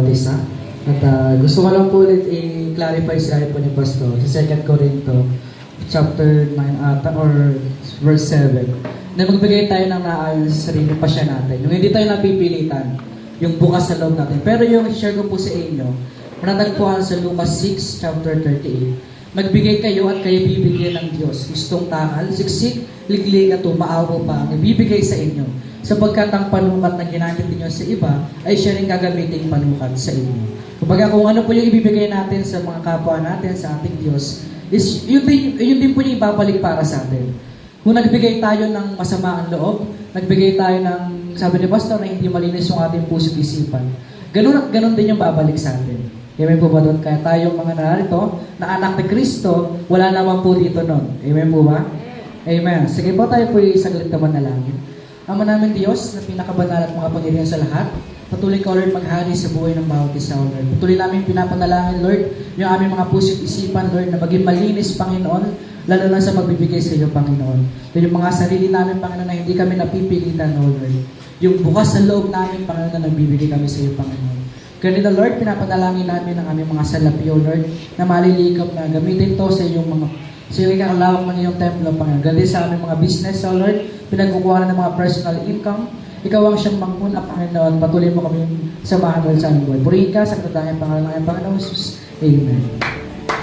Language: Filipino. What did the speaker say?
bawat isa. At gusto ko lang po ulit i-clarify sila po ni Pastor sa 2 Corinto chapter 9 ata or verse 7 na magbigay tayo ng naayon sa sarili pa siya natin. Yung hindi tayo napipilitan, yung bukas sa loob natin. Pero yung share ko po sa inyo, manatagpuan sa Lucas 6 chapter 38. Magbigay kayo at kayo bibigyan ng Diyos. Gustong takal, siksik, liglig at umaawa pa ang ibibigay sa inyo. Sapagkat ang panukat na ginamit ninyo sa iba ay siya rin gagamitin panukat sa inyo. Kumbaga kung ano po yung ibibigay natin sa mga kapwa natin, sa ating Diyos, is yun din po yung ibabalik para sa atin. Kung nagbigay tayo ng masamaang loob, nagbigay tayo ng, sabi ni Pastor, na hindi malinis yung ating puso at isipan, ganun at ganun din yung babalik sa atin. Amen po ba doon? Kaya tayong mga narito na anak ni Kristo, wala naman po dito nun. Amen po ba? Amen. Sige po, tayo po isaglit naman na langit. Ama namin Diyos, na pinakabanal at mga pangyarihan sa lahat, patuloy ka, Lord, maghari sa buhay ng bawat isa, Lord. Patuloy namin pinapanalangin, Lord, yung aming mga puso at isipan, Lord, na maging malinis, Panginoon, lalo na sa magbibigay sa iyo, Panginoon. Yung mga sarili namin, Panginoon, na hindi kami napipilitan, Lord. Yung bukas sa loob namin, Panginoon, na nagbibigay kami sa iyo, Panginoon. Ganito, Lord, pinapanalangin namin ang aming mga salapyo, Lord, na malilikap na gamitin to sa iyong mga sa iyong ikalawak ng iyong templo, Panginoon. Ganito sa aming mga business, so Lord, pinagkukuha ng mga personal income. Ikaw ang siyang manguna, Panginoon. Patuloy mo kami samahan, Lord, sa aming buhay. Purihin ka sa katatangin pangalan ng Panginoon Jesus. Amen.